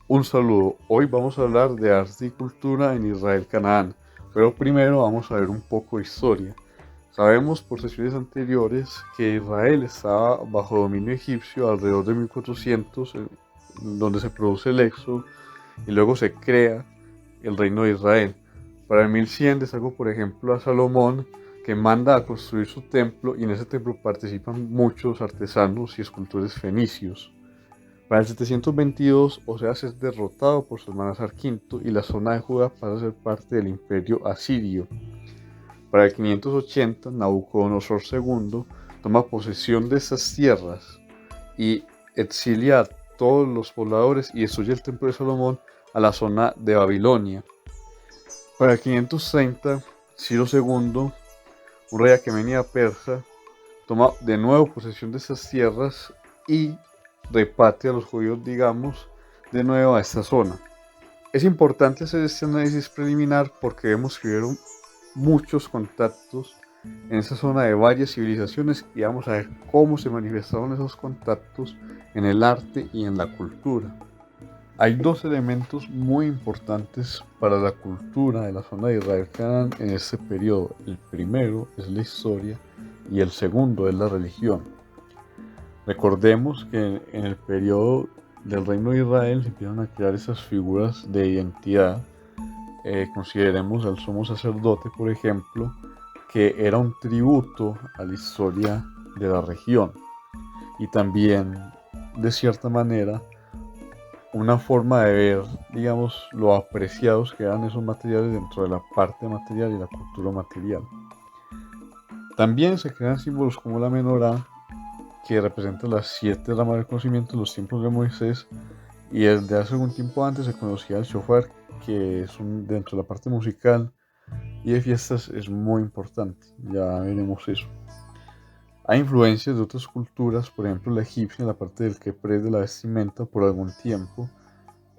Un saludo. Hoy vamos a hablar de arte y cultura en Israel, Canaán, pero primero vamos a ver un poco de historia. Sabemos por sesiones anteriores que Israel estaba bajo dominio egipcio alrededor de 1400, donde se produce el éxodo y luego se crea el reino de Israel. Para el 1100 destaco por ejemplo a Salomón, que manda a construir su templo y en ese templo participan muchos artesanos y escultores fenicios. Para el 722, Oseas es derrotado por Salmanasar V y la zona de Judá pasa a ser parte del imperio asirio. Para el 580, Nabucodonosor II toma posesión de estas tierras y exilia a todos los pobladores y destruye el templo de Salomón a la zona de Babilonia. Para el 530, Ciro II, un rey aquemenida persa, toma de nuevo posesión de estas tierras y repatria a los judíos, digamos, de nuevo a esta zona. Es importante hacer este análisis preliminar porque vemos que hubieron muchos contactos en esa zona de varias civilizaciones y vamos a ver cómo se manifestaron esos contactos en el arte y en la cultura. Hay dos elementos muy importantes para la cultura de la zona de Israel Canaán en este periodo. El primero es la historia y el segundo es la religión. Recordemos que en el periodo del reino de Israel se empiezan a crear esas figuras de identidad. Consideremos al sumo sacerdote, por ejemplo, que era un tributo a la historia de la región y también, de cierta manera, una forma de ver, digamos, lo apreciados que eran esos materiales dentro de la parte material y la cultura material. También se crean símbolos como la menorá, que representa las 7 ramas del conocimiento en los tiempos de Moisés, y desde hace algún tiempo antes se conocía el shofar, que es dentro de la parte musical y de fiestas es muy importante, ya veremos eso. Hay influencias de otras culturas, por ejemplo la egipcia en la parte del queprés de la vestimenta por algún tiempo.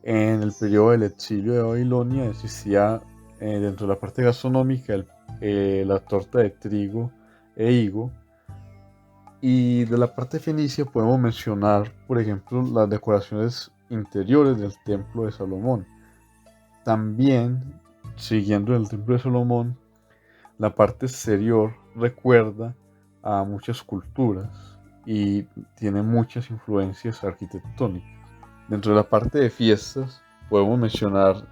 En el periodo del exilio de Babilonia existía dentro de la parte gastronómica la torta de trigo e higo. Y de la parte fenicia podemos mencionar, por ejemplo, las decoraciones interiores del templo de Salomón. También, siguiendo el templo de Salomón, la parte exterior recuerda a muchas culturas y tiene muchas influencias arquitectónicas. Dentro de la parte de fiestas podemos mencionar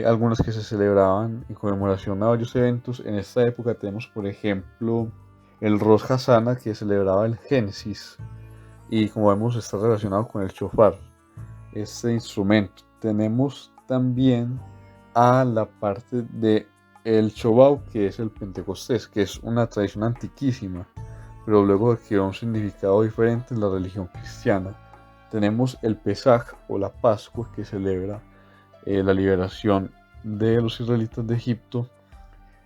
algunas que se celebraban en conmemoración a varios eventos. En esta época tenemos, por ejemplo, el Rosh Hashanah, que celebraba el Génesis y como vemos está relacionado con el shofar, este instrumento. Tenemos también a la parte de el Shabbat, que es el Pentecostés, que es una tradición antiquísima, pero luego adquirió un significado diferente en la religión cristiana. Tenemos el Pesaj o la Pascua, que celebra la liberación de los israelitas de Egipto.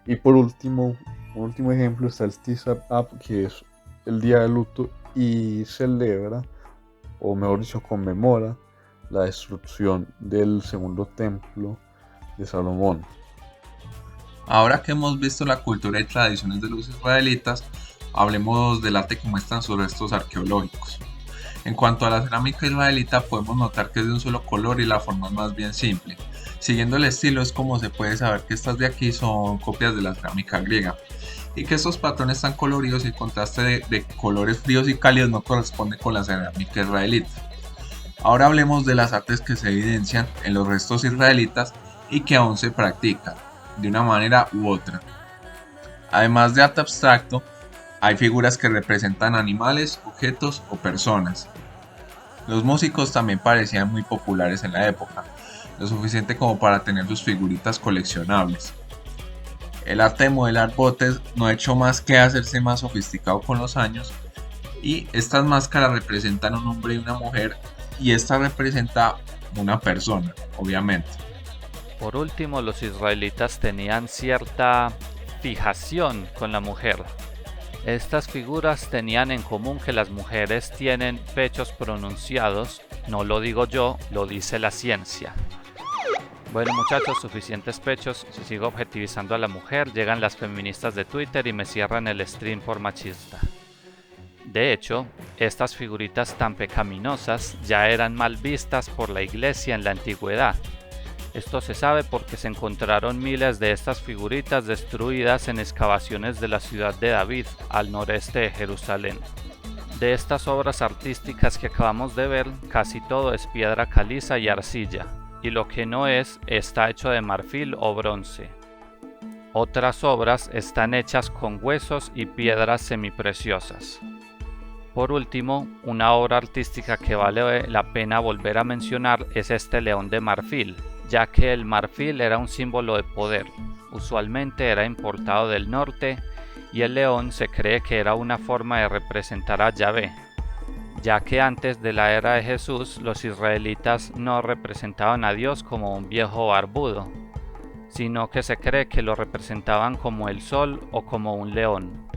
Y por último, un último ejemplo está el Tisha B'Av, que es el día de luto y celebra, o mejor dicho, conmemora la destrucción del segundo templo de Salomón. Ahora que hemos visto la cultura y tradiciones de los israelitas, hablemos del arte que muestran sus restos arqueológicos. En cuanto a la cerámica israelita, podemos notar que es de un solo color y la forma es más bien simple. Siguiendo el estilo es como se puede saber que estas de aquí son copias de la cerámica griega y que estos patrones tan coloridos y el contraste de colores fríos y cálidos no corresponde con la cerámica israelita. Ahora hablemos de las artes que se evidencian en los restos israelitas y que aún se practican, de una manera u otra. Además de arte abstracto, hay figuras que representan animales, objetos o personas. Los músicos también parecían muy populares en la época, lo suficiente como para tener sus figuritas coleccionables. El arte de modelar botes no ha hecho más que hacerse más sofisticado con los años y estas máscaras representan un hombre y una mujer y esta representa una persona, obviamente. Por último, los israelitas tenían cierta fijación con la mujer. Estas figuras tenían en común que las mujeres tienen pechos pronunciados, no lo digo yo, lo dice la ciencia. Bueno muchachos, suficientes pechos, si sigo objetivizando a la mujer, llegan las feministas de Twitter y me cierran el stream por machista. De hecho, estas figuritas tan pecaminosas ya eran mal vistas por la iglesia en la antigüedad. Esto se sabe porque se encontraron miles de estas figuritas destruidas en excavaciones de la ciudad de David, al noreste de Jerusalén. De estas obras artísticas que acabamos de ver, casi todo es piedra caliza y arcilla, y lo que no es, está hecho de marfil o bronce. Otras obras están hechas con huesos y piedras semipreciosas. Por último, una obra artística que vale la pena volver a mencionar es este león de marfil, ya que el marfil era un símbolo de poder. Usualmente era importado del norte y el león se cree que era una forma de representar a Yahvé, ya que antes de la era de Jesús los israelitas no representaban a Dios como un viejo barbudo, sino que se cree que lo representaban como el sol o como un león.